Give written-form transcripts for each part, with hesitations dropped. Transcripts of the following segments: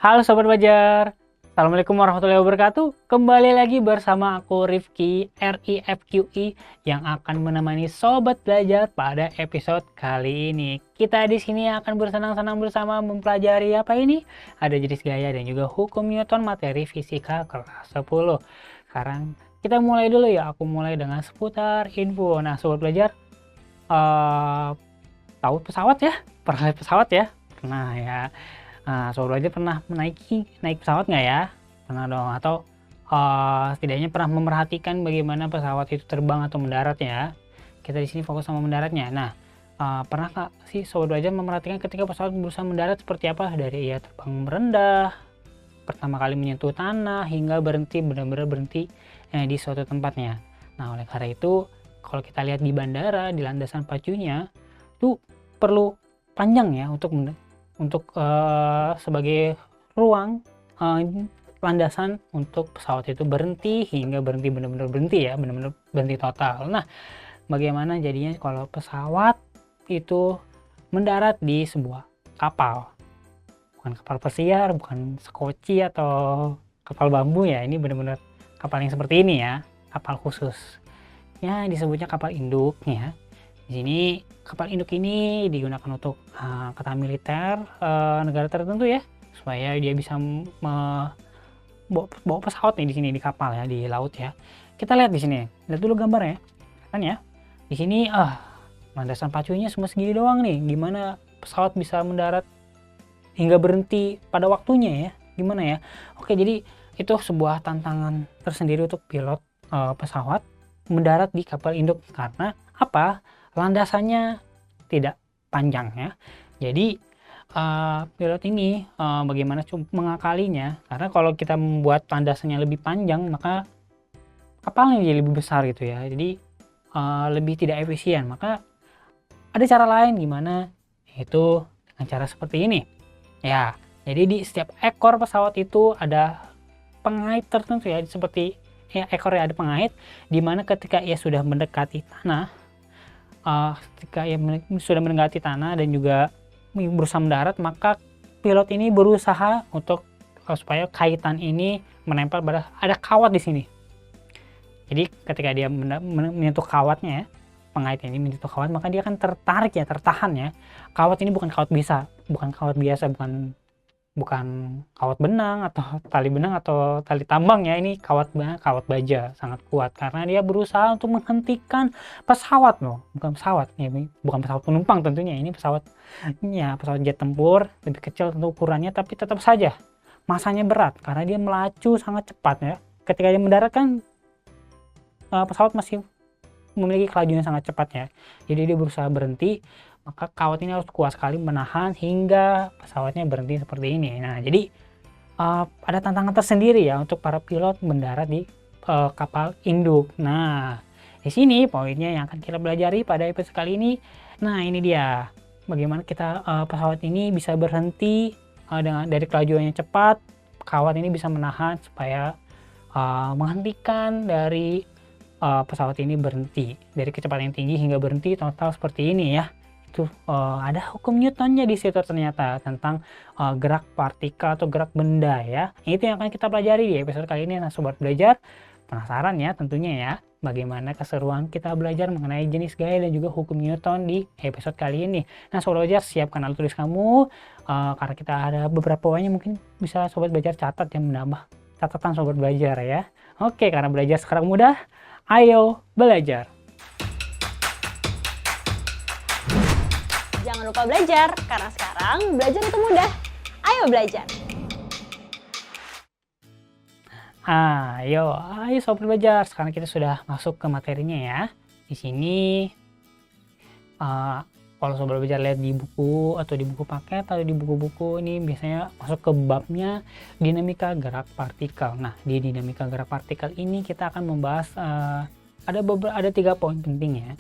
Halo Sobat Belajar, Assalamualaikum warahmatullahi wabarakatuh. Kembali lagi bersama aku Rifki RIFQI yang akan menemani Sobat Belajar pada episode kali ini. Kita di sini akan bersenang-senang bersama mempelajari apa ini? Ada jenis gaya dan juga hukum Newton materi fisika kelas 10. Sekarang kita mulai dulu ya, aku mulai dengan seputar info. Nah Sobat Belajar, tahu pesawat ya? Pernah lihat pesawat ya? Pernah ya. Nah, Sobat Belajar pernah naik pesawat nggak ya? Pernah dong. Atau setidaknya pernah memerhatikan bagaimana pesawat itu terbang atau mendarat ya? Kita di sini fokus sama mendaratnya. Nah, pernah nggak sih Sobat Belajar memerhatikan ketika pesawat berusaha mendarat seperti apa? Dari ia terbang merendah, pertama kali menyentuh tanah, hingga benar-benar berhenti di suatu tempatnya. Nah, oleh karena itu, kalau kita lihat di bandara, di landasan pacunya, tuh perlu panjang ya untuk sebagai ruang landasan untuk pesawat itu berhenti hingga benar-benar berhenti ya, benar-benar berhenti total. Nah, bagaimana jadinya kalau pesawat itu mendarat di sebuah kapal, bukan kapal pesiar, bukan sekoci atau kapal bambu ya, ini benar-benar kapal yang seperti ini ya, kapal khusus ya, disebutnya kapal induk ya. Di sini kapal induk ini digunakan untuk angkatan militer negara tertentu ya, supaya dia bisa bawa pesawat nih di sini di kapal ya, di laut ya. Kita lihat di sini, lihat dulu gambarnya, kan ya. Di sini landasan pacunya cuma segini doang nih. Gimana pesawat bisa mendarat hingga berhenti pada waktunya ya? Gimana ya? Oke, jadi itu sebuah tantangan tersendiri untuk pilot pesawat mendarat di kapal induk karena apa? Landasannya tidak panjang ya. Jadi pilot ini bagaimana mengakalinya, karena kalau kita membuat landasannya lebih panjang maka kapalnya jadi lebih besar gitu ya, jadi lebih tidak efisien. Maka ada cara lain, gimana? Yaitu dengan cara seperti ini ya. Jadi di setiap ekor pesawat itu ada pengait tertentu ya, seperti ya, ekornya ada pengait, dimana ketika ia sudah mendekati tanah, ketika ia sudah mendekati tanah dan juga berusaha mendarat, maka pilot ini berusaha untuk supaya kaitan ini menempel pada ada kawat di sini. Jadi ketika dia menyentuh kawatnya ya, pengait ini menyentuh kawat, maka dia akan tertarik ya, tertahan ya. Kawat ini bukan kawat biasa, bukan kawat benang atau tali benang atau tali tambang ya, ini kawat baja, sangat kuat karena dia berusaha untuk menghentikan pesawat loh, bukan pesawat ya, bukan pesawat penumpang tentunya, ini pesawat jet tempur, lebih kecil tentu ukurannya, tapi tetap saja masanya berat karena dia melaju sangat cepat ya. Ketika dia mendarat kan pesawat masih memiliki kelajuan sangat cepat ya, jadi dia berusaha berhenti, maka kawat ini harus kuat sekali menahan hingga pesawatnya berhenti seperti ini. Nah, jadi ada tantangan tersendiri ya untuk para pilot mendarat di kapal induk. Nah, di sini poinnya yang akan kita pelajari pada episode kali ini. Nah, ini dia bagaimana kita pesawat ini bisa berhenti dari kelajuannya cepat. Kawat ini bisa menahan supaya menghentikan dari pesawat ini berhenti dari kecepatan yang tinggi hingga berhenti total seperti ini ya. Itu ada hukum Newtonnya di situ ternyata tentang gerak partikel atau gerak benda ya. Itu yang akan kita pelajari di episode kali ini. Nah, Sobat Belajar, penasaran ya tentunya ya bagaimana keseruan kita belajar mengenai jenis gaya dan juga hukum Newton di episode kali ini. Nah, Sobat Belajar, siapkan alat tulis kamu karena kita ada beberapa poinnya, mungkin bisa Sobat Belajar catat yang menambah catatan Sobat Belajar ya. Oke, karena belajar sekarang mudah, ayo belajar. Jangan lupa belajar, karena sekarang belajar itu mudah. Ayo belajar! Ayo Sobat Belajar, sekarang kita sudah masuk ke materinya ya. Di sini kalau Sobat Belajar lihat di buku atau di buku paket atau di buku-buku ini biasanya masuk ke babnya dinamika gerak partikel. Nah, di dinamika gerak partikel ini kita akan membahas ada 3 poin penting ya.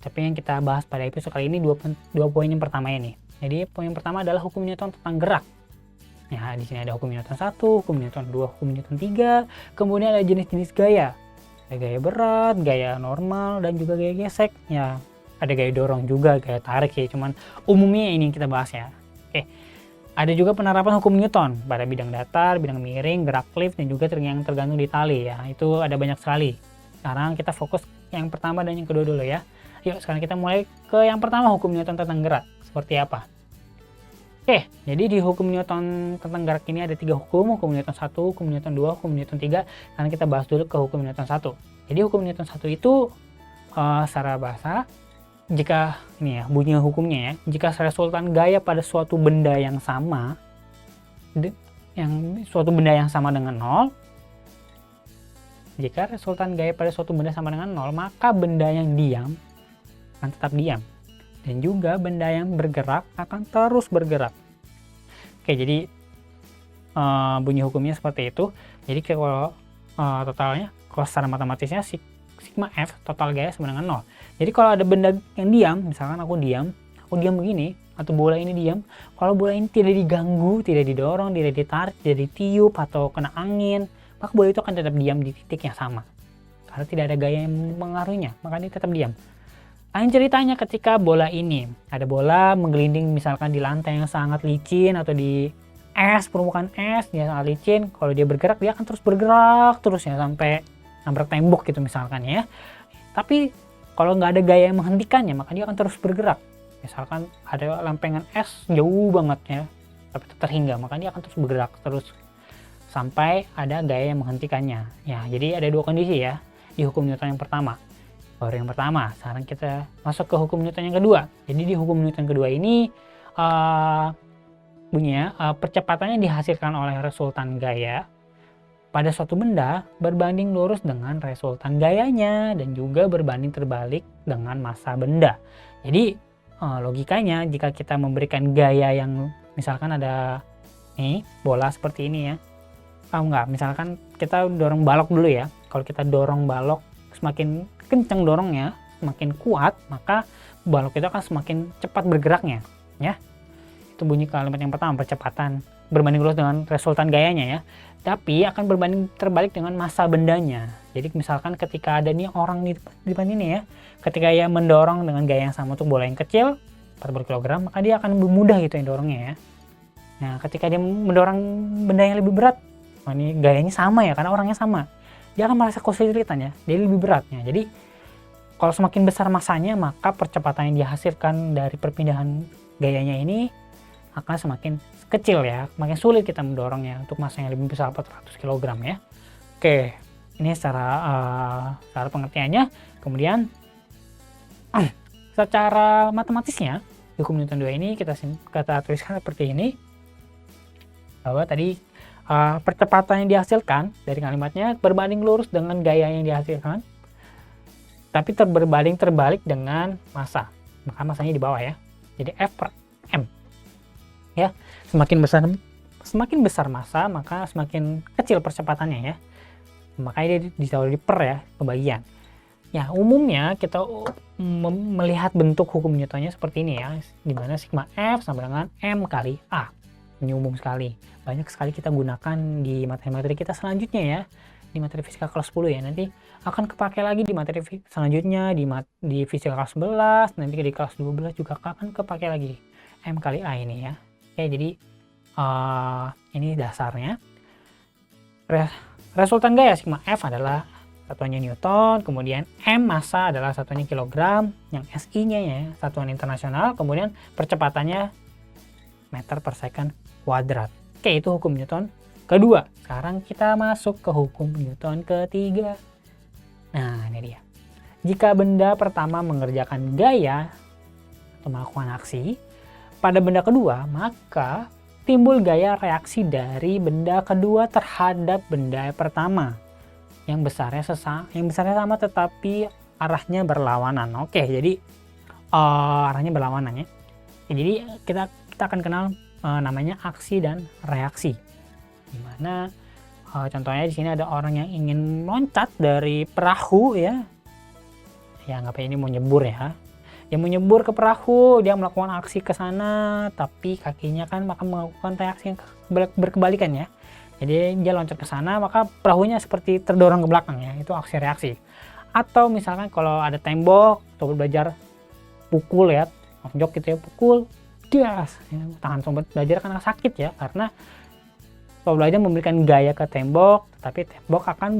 Tapi yang kita bahas pada episode kali ini dua poin yang pertama ini. Jadi poin yang pertama adalah hukum Newton tentang gerak. Ya, di sini ada hukum Newton 1, hukum Newton 2, hukum Newton 3. Kemudian ada jenis-jenis gaya. Ada gaya berat, gaya normal, dan juga gaya gesek. Ya, ada gaya dorong juga, gaya tarik ya. Cuman umumnya ini yang kita bahas ya. Oke. Ada juga penerapan hukum Newton pada bidang datar, bidang miring, gerak lift, dan juga yang tergantung di tali ya. Itu ada banyak sekali. Sekarang kita fokus yang pertama dan yang kedua dulu ya. Yuk sekarang kita mulai ke yang pertama, hukum Newton tentang gerak. Seperti apa? Oke, jadi di hukum Newton tentang gerak ini ada 3 hukum Newton 1, hukum Newton 2, hukum Newton 3. Sekarang kita bahas dulu ke hukum Newton 1. Jadi hukum Newton 1 itu secara bahasa, jika ini ya bunyi hukumnya ya, jika resultan gaya pada suatu benda yang sama dengan 0, jika resultan gaya pada suatu benda sama dengan 0, maka benda yang diam akan tetap diam dan juga benda yang bergerak akan terus bergerak. Oke, jadi bunyi hukumnya seperti itu. Jadi kalau totalnya, kalau secara matematisnya sigma F total gaya sama dengan 0. Jadi kalau ada benda yang diam, misalkan aku diam begini, atau bola ini diam, kalau bola ini tidak diganggu, tidak didorong, tidak ditarik, tidak ditiup atau kena angin, maka bola itu akan tetap diam di titik yang sama. Karena tidak ada gaya yang mengaruhinya, maka dia tetap diam. Lain ceritanya ketika bola ini, ada bola menggelinding misalkan di lantai yang sangat licin atau di permukaan es, dia sangat licin. Kalau dia bergerak, dia akan terus bergerak terus ya sampai nabrak tembok gitu misalkan ya. Tapi kalau nggak ada gaya yang menghentikannya, maka dia akan terus bergerak. Misalkan ada lempengan es jauh banget ya, tapi terhingga, maka dia akan terus bergerak terus sampai ada gaya yang menghentikannya. Ya, jadi ada 2 kondisi ya di hukum Newton yang pertama. Baru yang pertama, sekarang kita masuk ke hukum Newton yang kedua. Jadi di hukum Newton kedua ini bunyinya percepatannya dihasilkan oleh resultan gaya pada suatu benda berbanding lurus dengan resultan gayanya dan juga berbanding terbalik dengan massa benda. Jadi logikanya jika kita memberikan gaya yang misalkan ada nih bola seperti ini ya. Misalkan kita dorong balok dulu ya. Kalau kita dorong balok semakin kencang dorongnya, semakin kuat, maka balok itu akan semakin cepat bergeraknya ya. Itu bunyi kalimat yang pertama, percepatan berbanding lurus dengan resultan gayanya ya. Tapi akan berbanding terbalik dengan massa bendanya. Jadi misalkan ketika ada nih orang di depan ini ya, ketika ia mendorong dengan gaya yang sama untuk bola yang kecil 40 kg, maka dia akan mudah gitu yang dorongnya ya. Nah, ketika dia mendorong benda yang lebih berat, ini gayanya sama ya karena orangnya sama, dia akan merasa kesulitan ya, dia lebih beratnya. Jadi kalau semakin besar masanya, maka percepatan yang dihasilkan dari perpindahan gayanya ini akan semakin kecil ya, makin sulit kita mendorongnya untuk massa yang lebih besar 400 kg ya. Oke, ini secara pengertiannya. Kemudian secara matematisnya, hukum Newton 2 ini kita tuliskan seperti ini, bahwa tadi percepatan yang dihasilkan dari kalimatnya berbanding lurus dengan gaya yang dihasilkan, tapi berbanding terbalik dengan massa, maka massanya di bawah ya. Jadi F per M ya, semakin besar massa maka semakin kecil percepatannya ya, makanya dia ditaruh di per ya, pembagian ya. Umumnya kita melihat bentuk hukum Newtonnya seperti ini ya, dimana sigma F sama dengan M kali A. Ini umum sekali, banyak sekali kita gunakan di materi-materi kita selanjutnya ya, di materi fisika kelas 10 ya. Nanti akan kepake lagi di materi selanjutnya, di fisika kelas 11, nanti di kelas 12 juga akan kepake lagi M kali A ini ya. Oke, jadi ini dasarnya. Resultan gaya sigma F adalah satuannya Newton, kemudian M massa adalah satuannya kilogram, yang SI-nya ya satuan internasional, kemudian percepatannya meter per second kuadrat. Oke, itu hukum Newton kedua. Sekarang kita masuk ke hukum Newton ketiga. Nah, ini dia. Jika benda pertama mengerjakan gaya atau melakukan aksi pada benda kedua, maka timbul gaya reaksi dari benda kedua terhadap benda pertama yang besarnya sama tetapi arahnya berlawanan. Oke, jadi arahnya berlawanan ya. Jadi kita akan kenal namanya aksi dan reaksi. Dimana contohnya di sini ada orang yang ingin loncat dari perahu ya. Ya anggapnya ini mau nyebur ya. Dia mau nyebur ke perahu, dia melakukan aksi ke sana, tapi kakinya kan akan melakukan reaksi yang berkebalikan ya. Jadi dia loncat ke sana, maka perahunya seperti terdorong ke belakang ya. Itu aksi reaksi. Atau misalkan kalau ada tembok, atau belajar pukul ya, nonjok gitu ya, pukul das. Ya, tangan sobat belajar akan sakit ya, karena sobat belajar memberikan gaya ke tembok, tapi tembok akan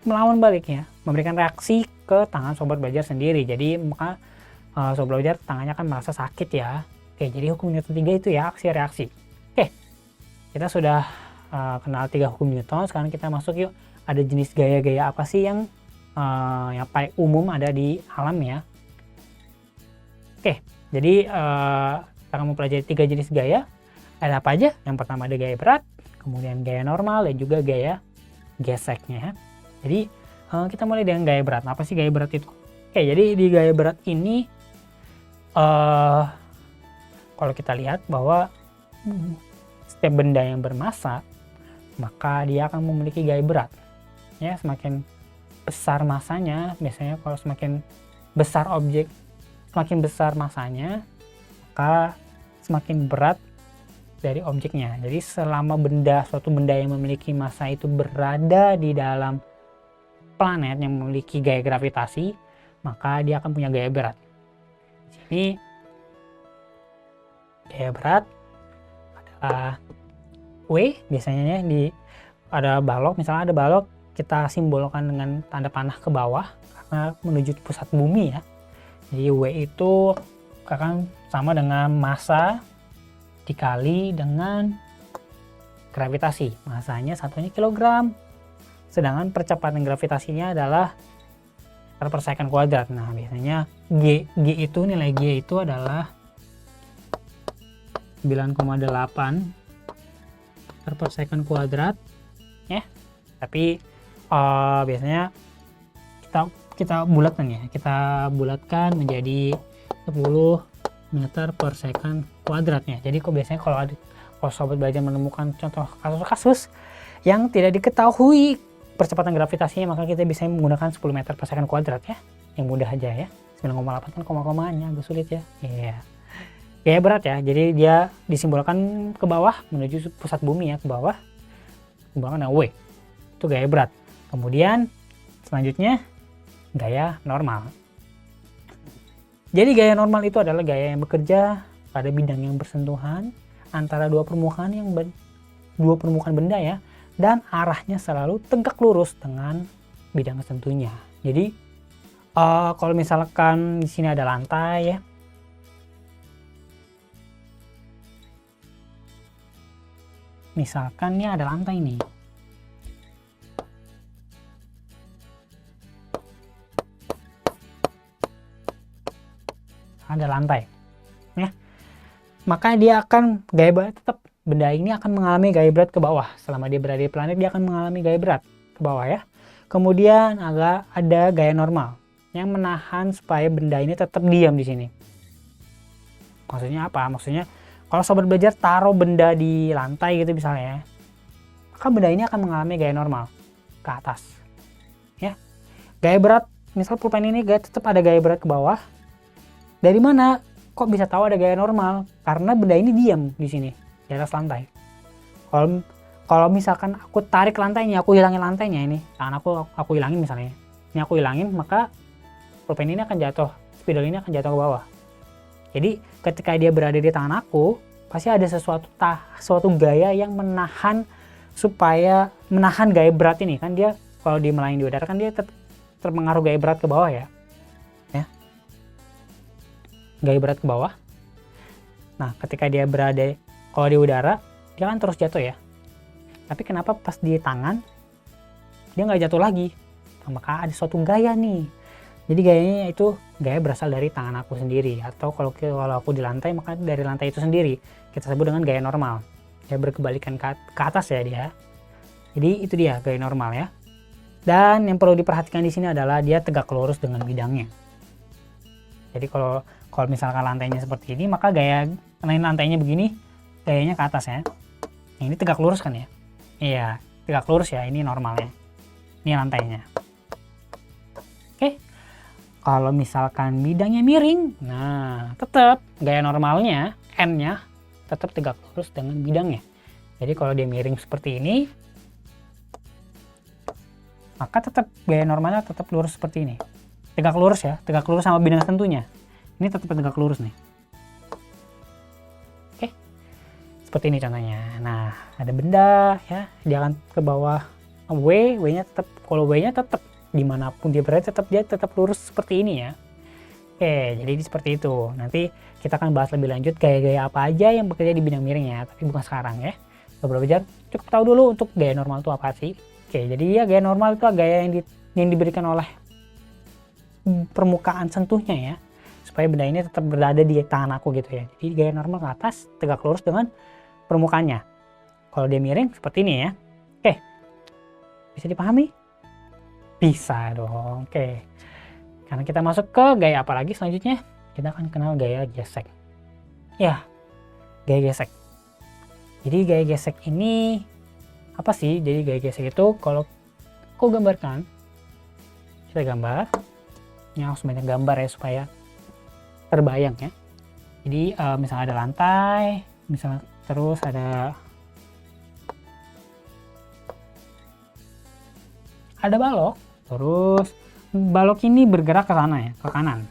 melawan balik ya, memberikan reaksi ke tangan sobat belajar sendiri. Jadi maka sobat belajar tangannya akan merasa sakit ya. Oke, jadi hukum Newton 3 itu ya, aksi reaksi. Oke, kita sudah kenal 3 hukum Newton. Sekarang kita masuk yuk, ada jenis gaya-gaya apa sih yang paling umum ada di alam ya. Oke, jadi kita akan mempelajari 3 jenis gaya. Ada apa aja? Yang pertama ada gaya berat, kemudian gaya normal, dan juga gaya geseknya ya. Jadi kita mulai dengan gaya berat. Apa sih gaya berat itu? Oke, jadi di gaya berat ini kalau kita lihat bahwa setiap benda yang bermassa, maka dia akan memiliki gaya berat. Ya, semakin besar masanya, biasanya kalau semakin besar objek, semakin besar masanya, maka semakin berat dari objeknya. Jadi selama suatu benda yang memiliki massa itu berada di dalam planet yang memiliki gaya gravitasi, maka dia akan punya gaya berat. Di sini gaya berat adalah W, biasanya ya, ada balok, misalnya ada balok, kita simbolkan dengan tanda panah ke bawah karena menuju pusat bumi ya. Jadi W itu akan sama dengan massa dikali dengan gravitasi. Massanya satunya kilogram. Sedangkan percepatan gravitasinya adalah meter per second kuadrat. Nah, biasanya G itu, nilai G itu adalah 9,8 meter per second kuadrat ya. Tapi biasanya kita bulatkan ya, kita bulatkan menjadi 10 meter per second kuadratnya. Jadi kok biasanya kalau sobat belajar menemukan contoh kasus-kasus yang tidak diketahui percepatan gravitasinya, maka kita bisa menggunakan 10 meter per second kuadrat ya, yang mudah aja ya. 9,8 kan koma-komanya agak sulit ya. Iya. Gaya berat ya, jadi dia disimbolkan ke bawah menuju pusat bumi ya, ke bawah, simbolkan dengan W, itu gaya berat. Kemudian selanjutnya gaya normal. Jadi gaya normal itu adalah gaya yang bekerja pada bidang yang bersentuhan antara dua permukaan benda ya, dan arahnya selalu tegak lurus dengan bidang tertentunya. Jadi kalau misalkan di sini ada lantai ya, misalkan ini ada lantai nih. Ada lantai ya, maka dia akan gaya berat, tetap benda ini akan mengalami gaya berat ke bawah. Selama dia berada di planet, dia akan mengalami gaya berat ke bawah ya. Kemudian ada gaya normal yang menahan supaya benda ini tetap diam di sini. Maksudnya apa? Maksudnya kalau sobat belajar taruh benda di lantai gitu misalnya ya, maka benda ini akan mengalami gaya normal ke atas ya. Gaya berat, misal pulpen ini tetap ada gaya berat ke bawah. Dari mana kok bisa tahu ada gaya normal? Karena benda ini diam di sini di atas lantai. Kalau misalkan aku tarik lantainya, aku hilangin lantainya, ini tangan aku hilangin misalnya, ini aku hilangin, maka pulpen ini akan jatuh, spidol ini akan jatuh ke bawah. Jadi ketika dia berada di tangan aku, pasti ada suatu gaya yang menahan gaya berat ini kan. Dia kalau dia melayang di udara kan dia terpengaruh gaya berat ke bawah ya. Gaya berat ke bawah. Nah, ketika dia berada kalau di udara, dia kan terus jatuh ya. Tapi kenapa pas di tangan dia nggak jatuh lagi? Nah, maka ada suatu gaya nih. Jadi gayanya itu gaya berasal dari tangan aku sendiri, atau kalau aku di lantai, maka dari lantai itu sendiri. Kita sebut dengan gaya normal. Dia berkebalikan ke atas ya dia. Jadi itu dia gaya normal ya. Dan yang perlu diperhatikan di sini adalah dia tegak lurus dengan bidangnya. Jadi kalau misalkan lantainya seperti ini, maka karena lantainya begini, gayanya ke atas ya. Ini tegak lurus kan ya? Iya, tegak lurus ya, ini normalnya. Ini lantainya. Oke. Kalau misalkan bidangnya miring, nah tetap gaya normalnya, N-nya, tetap tegak lurus dengan bidangnya. Jadi kalau dia miring seperti ini, maka tetap gaya normalnya tetap lurus seperti ini. Tegak lurus ya, tegak lurus sama bidang tentunya. Ini tetap tegak lurus nih. Seperti ini contohnya. Nah, ada benda ya, dia akan ke bawah W-nya tetap, kalau W-nya tetap dimanapun dia berada dia tetap lurus seperti ini ya. Oke, jadi seperti itu. Nanti kita akan bahas lebih lanjut gaya-gaya apa aja yang bekerja di bidang miring ya, tapi bukan sekarang ya. Sobat Belajar, cukup tahu dulu untuk gaya normal itu apa sih. Oke, jadi ya gaya normal itu gaya yang diberikan oleh permukaan sentuhnya ya, supaya benda ini tetap berada di tangan aku gitu ya. Jadi gaya normal ke atas, tegak lurus dengan permukaannya. Kalau dia miring seperti ini ya. Oke, bisa dipahami? Bisa dong. Oke, karena kita masuk ke gaya apa lagi selanjutnya, kita akan kenal gaya gesek ya. Gaya gesek, jadi gaya gesek ini apa sih? Jadi gaya gesek itu kalau aku gambarkan, kita gambar ini, harus banyak gambar ya supaya terbayang ya. Jadi misalnya ada lantai, misalnya terus ada balok, terus balok ini bergerak ke sana ya, ke kanan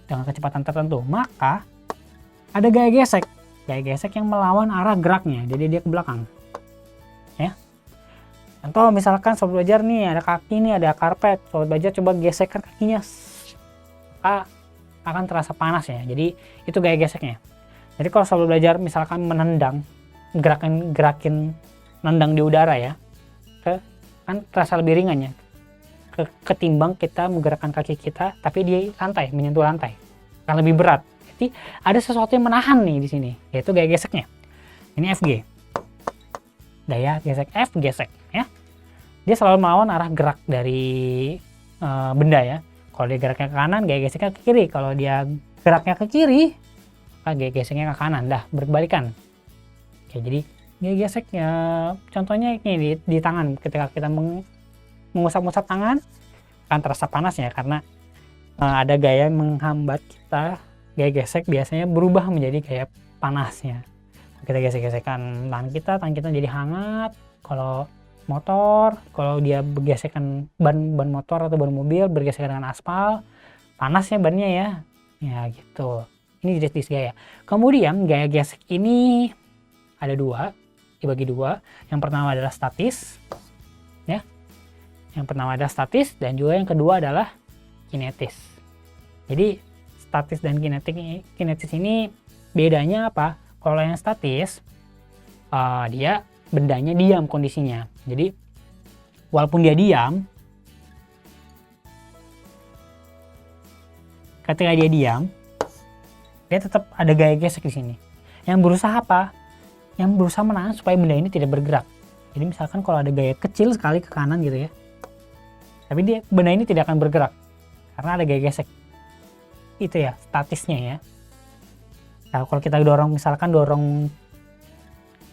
dengan kecepatan tertentu, maka ada gaya gesek. Gaya gesek yang melawan arah geraknya, jadi dia ke belakang ya. Contoh misalkan Sobat Belajar nih, ada kaki nih, ada karpet, Sobat Belajar coba gesekkan kakinya, akan terasa panas ya. Jadi itu gaya geseknya. Jadi kalau Sobat Belajar misalkan menendang, gerakin nendang di udara ya, kan terasa lebih ringan ya, ketimbang kita menggerakkan kaki kita tapi di lantai, menyentuh lantai, akan lebih berat. Jadi ada sesuatu yang menahan nih di sini, yaitu gaya geseknya. Ini FG, gaya gesek F gesek ya. Dia selalu melawan arah gerak dari benda ya. Kalau dia geraknya ke kanan, gaya geseknya ke kiri. Kalau dia geraknya ke kiri, gaya geseknya ke kanan. Dah berbalikan. Oke, jadi gaya geseknya contohnya ini di tangan, ketika kita mengusap-usap tangan akan terasa panas ya, karena ada gaya yang menghambat kita. Gaya gesek biasanya berubah menjadi gaya panasnya. Kita gesek-gesekkan tangan kita jadi hangat. Kalau motor, kalau dia bergesekan ban motor atau ban mobil bergesekan dengan aspal, panasnya bannya ya. Ya gitu. Ini jenis gaya. Kemudian gaya gesek ini ada dua, dibagi dua. Yang pertama adalah statis ya. Yang pertama adalah statis, dan juga yang kedua adalah kinetis. Jadi statis dan kinetis ini bedanya apa? Kalau yang statis, dia bendanya diam kondisinya. Jadi walaupun dia diam, ketika dia diam, dia tetap ada gaya gesek di sini. Yang berusaha apa? Yang berusaha menahan supaya benda ini tidak bergerak. Jadi misalkan kalau ada gaya kecil sekali ke kanan gitu ya, tapi benda ini tidak akan bergerak karena ada gaya gesek. Itu ya statisnya ya. Nah, kalau kita misalkan dorong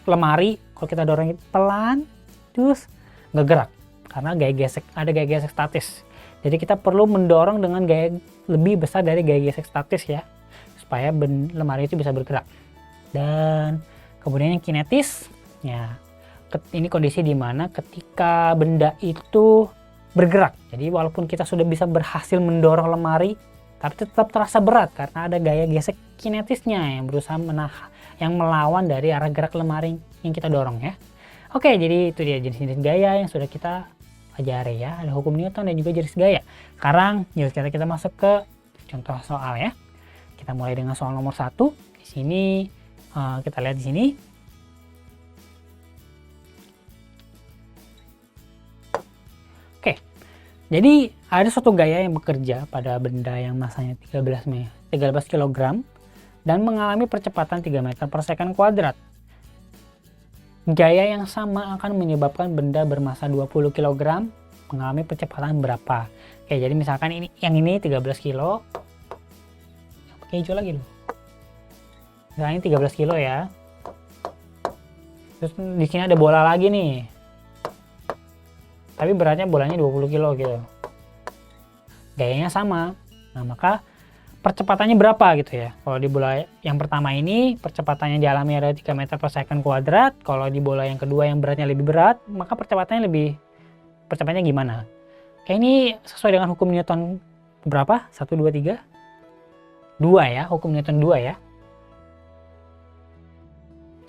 lemari, kalau kita dorong pelan terus nggak gerak karena gaya gesek, ada gaya gesek statis. Jadi kita perlu mendorong dengan gaya lebih besar dari gaya gesek statis ya, supaya lemari itu bisa bergerak. Dan kemudian yang kinetis ya, ini kondisi di mana ketika benda itu bergerak. Jadi walaupun kita sudah bisa berhasil mendorong lemari, tapi tetap terasa berat karena ada gaya gesek kinetisnya yang berusaha yang melawan dari arah gerak lemari yang kita dorong ya. Oke, jadi itu dia jenis-jenis gaya yang sudah kita pelajari ya. Ada hukum Newton dan juga jenis gaya. Sekarang yuk kita masuk ke contoh soal ya. Kita mulai dengan soal nomor 1. Di sini kita lihat di sini. Oke. Jadi ada suatu gaya yang bekerja pada benda yang masanya 13 kg dan mengalami percepatan 3 meter per second kuadrat. Gaya yang sama akan menyebabkan benda bermasa 20 kg mengalami percepatan berapa? Oke, jadi misalkan yang ini 13 kilo. Pakai hijau lagi loh. Misalnya ini 13 kilo ya. Terus di sini ada bola lagi nih. Tapi beratnya bolanya 20 kilo gitu. Gayanya sama. Nah, maka percepatannya berapa gitu ya. Kalau di bola yang pertama ini percepatannya dialami ada 3 meter per second kuadrat. Kalau di bola yang kedua yang beratnya lebih berat, maka percepatannya gimana? Kayak ini sesuai dengan hukum Newton berapa? 1, 2, 3? 2 ya, hukum Newton 2 ya.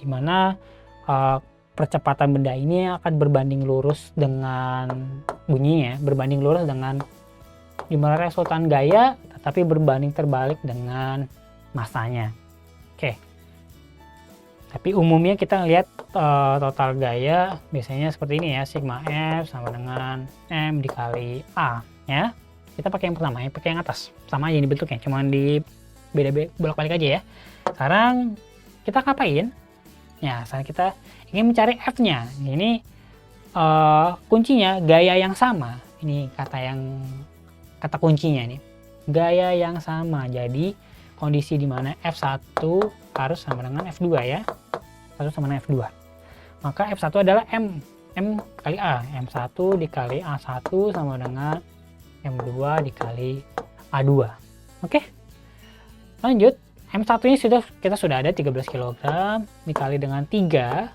Dimana percepatan benda ini akan berbanding lurus dengan bunyinya, berbanding lurus dengan dimana resultan gaya, tetapi berbanding terbalik dengan masanya. Oke. Tapi umumnya kita lihat total gaya biasanya seperti ini ya, sigma F sama dengan M dikali A ya. Kita pakai yang pertama ya, pakai yang atas. Sama aja ini bentuknya, cuman di beda bolak-balik aja ya. Sekarang kita ngapain? Ya, sekarang kita ingin mencari F-nya. Ini kuncinya gaya yang sama. Ini kata kuncinya nih. Gaya yang sama. Jadi kondisi di mana F1 harus sama dengan F2 ya. Harus sama dengan F2. Maka F1 adalah M kali A. M1 dikali A1 sama dengan M2 dikali A2. Oke. Lanjut. M1 ini kita sudah ada 13 kg dikali dengan 3.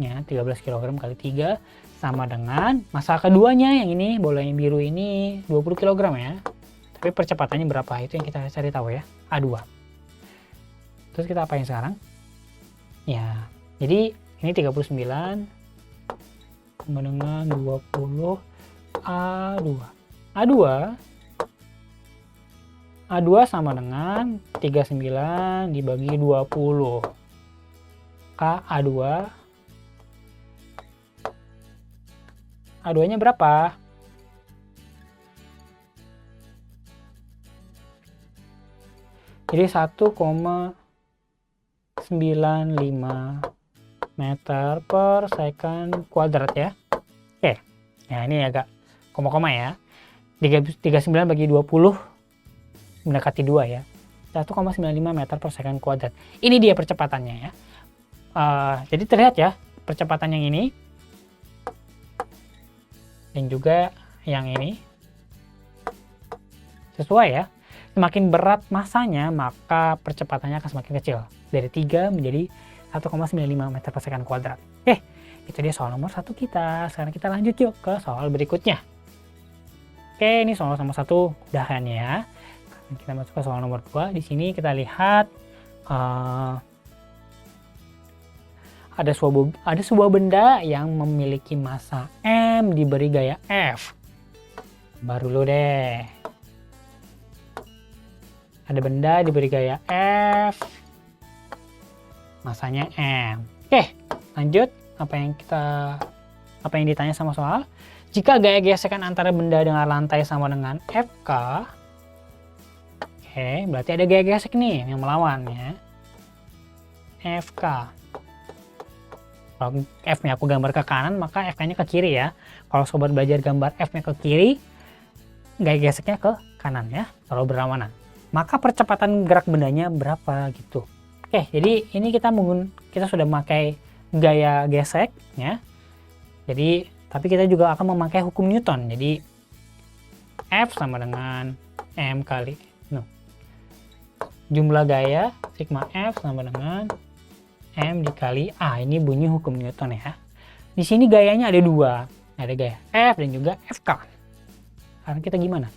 Ya, 13 kg kali 3 sama dengan massa keduanya yang ini, bola yang biru ini 20 kg ya. Tapi percepatannya berapa itu yang kita cari tahu ya. A2. Terus kita apain sekarang? Ya, jadi ini 39 sama dengan 20 A2. A2 sama dengan 39 dibagi 20. K A2. A2-nya berapa? Jadi 1,95 meter per second kuadrat ya. Oke. Nah, ini agak koma-koma ya. 39 bagi 20 mendekati 2 ya. 1,95 meter per second kuadrat. Ini dia percepatannya ya. Jadi terlihat ya percepatan yang ini dan juga yang ini sesuai ya. Semakin berat masanya maka percepatannya akan semakin kecil. Dari 3 menjadi 1,95 meter per second kuadrat. Oke, itu dia soal nomor 1 kita. Sekarang kita lanjut yuk ke soal berikutnya. Oke, ini soal nomor 1 udahan ya. Kita masuk ke soal nomor 2. Di sini kita lihat ada sebuah benda yang memiliki massa M diberi gaya F. Baru dulu deh. Ada benda diberi gaya F, massanya M. Oke, lanjut. Apa yang ditanya sama soal? Jika gaya gesekan antara benda dengan lantai sama dengan FK, oke, berarti ada gaya gesek nih yang melawan ya. FK. Kalau F-nya aku gambar ke kanan, maka FK-nya ke kiri ya. Kalau sobat belajar gambar F-nya ke kiri, gaya geseknya ke kanan ya, kalau berlawanan. Maka percepatan gerak bendanya berapa gitu. Oke, jadi ini kita sudah memakai gaya gesek ya. Jadi tapi kita juga akan memakai hukum Newton. Jadi F sama dengan M kali jumlah gaya sigma F sama dengan M dikali A. Ini bunyi hukum Newton ya. Di sini gayanya ada 2. Ada gaya F dan juga FK. Sekarang kita gimana?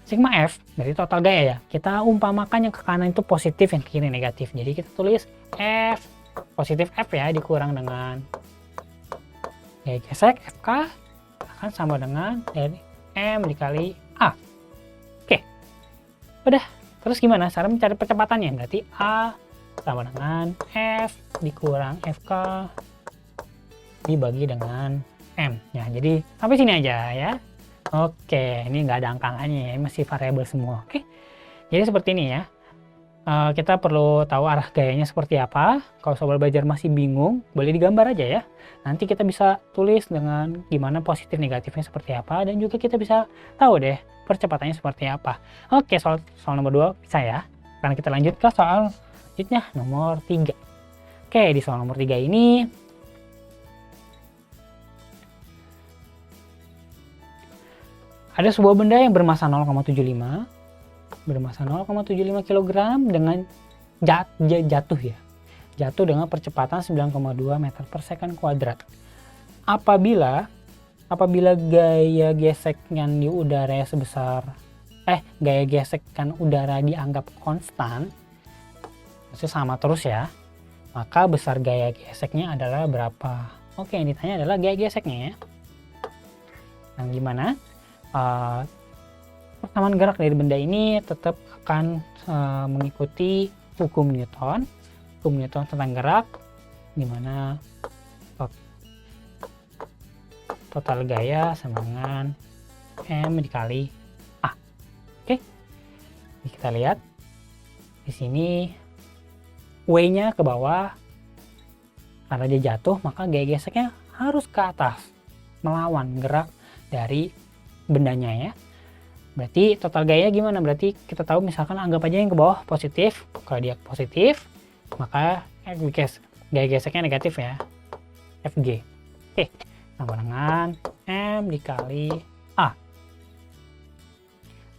Sigma F dari total gaya ya. Kita umpamakan yang ke kanan itu positif, yang ke kiri negatif. Jadi kita tulis F positif F ya dikurang dengan gaya gesek FK akan sama dengan dari M dikali A. Oke. Udah. Terus gimana? Cara mencari percepatannya. Berarti A sama dengan F dikurang FK dibagi dengan M. Ya, jadi sampai sini aja ya. Oke, ini nggak ada angka-angkanya ya, masih variabel semua. Oke, jadi seperti ini ya. Kita perlu tahu arah gayanya seperti apa. Kalau sobat belajar masih bingung, boleh digambar aja ya. Nanti kita bisa tulis dengan gimana positif negatifnya seperti apa, dan juga kita bisa tahu deh percepatannya seperti apa. Oke, soal nomor 2 bisa ya. Sekarang kita lanjut ke soal selanjutnya, nomor 3. Oke, di soal nomor 3 ini ada sebuah benda yang bermassa 0,75 kg dengan jatuh ya. Jatuh dengan percepatan 9,2 meter per second kuadrat. Apabila gaya gesekan di udara gaya gesekan udara dianggap konstan, maksudnya sama terus ya. maka besar gaya geseknya adalah berapa. Oke, yang ditanya adalah gaya geseknya ya. Nah, gimana? Persamaan gerak dari benda ini tetap akan mengikuti hukum Newton. Hukum Newton tentang gerak, dimana total gaya sama dengan M dikali A. Oke, jadi kita lihat di sini W-nya ke bawah, karena dia jatuh maka gaya geseknya harus ke atas melawan gerak dari bendanya ya. Berarti total gaya gimana? Berarti kita tahu misalkan anggap aja yang ke bawah positif. Kalau dia positif maka gaya geseknya negatif ya, Fg. Oke, sama dengan M dikali A.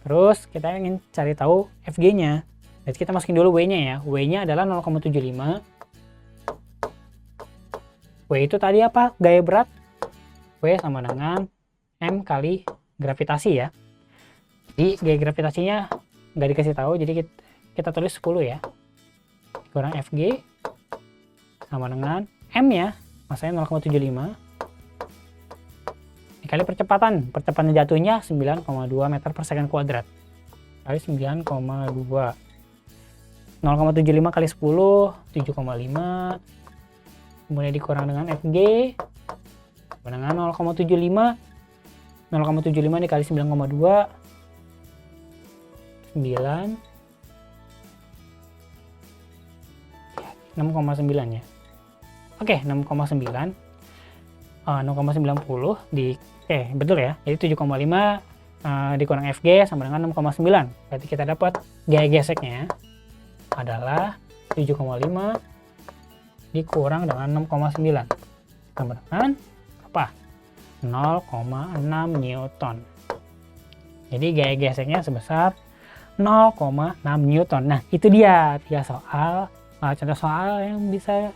Terus kita ingin cari tahu Fg-nya. Jadi kita masukin dulu W-nya ya. W-nya adalah 0,75. W itu tadi apa? Gaya berat. W sama dengan M kali gravitasi ya. Jadi gaya gravitasinya nggak dikasih tahu, jadi kita tulis 10 ya. Kurang Fg sama dengan M ya, masanya 0,75. Dikali percepatan. Percepatan jatuhnya 9,2 meter per second kuadrat. Kali 9,2. 0,75 kali 10, 7,5. Kemudian dikurang dengan Fg sama dengan 0,75. 0,75 dikali 9,2, 6,9 ya. Oke, 6,9. 0,90 betul ya. Jadi 7,5 dikurang Fg sama dengan 6,9. Berarti kita dapat gaya geseknya adalah 7,5 dikurang dengan 6,9 sama dengan apa? 0,6 Newton. Jadi gaya geseknya sebesar 0,6 Newton. Nah, itu dia 3 soal, contoh soal yang bisa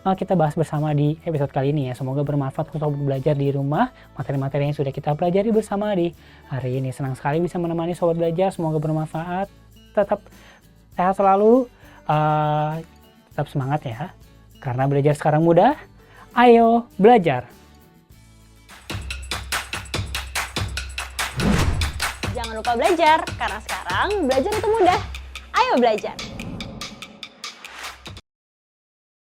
kita bahas bersama di episode kali ini ya. Semoga bermanfaat untuk sobat belajar di rumah. Materi-materi yang sudah kita pelajari bersama di hari ini. Senang sekali bisa menemani sobat belajar. Semoga bermanfaat. Tetap sehat selalu. Tetap semangat ya. Karena belajar sekarang mudah. Ayo belajar. Jangan lupa belajar, karena sekarang belajar itu mudah. Ayo belajar!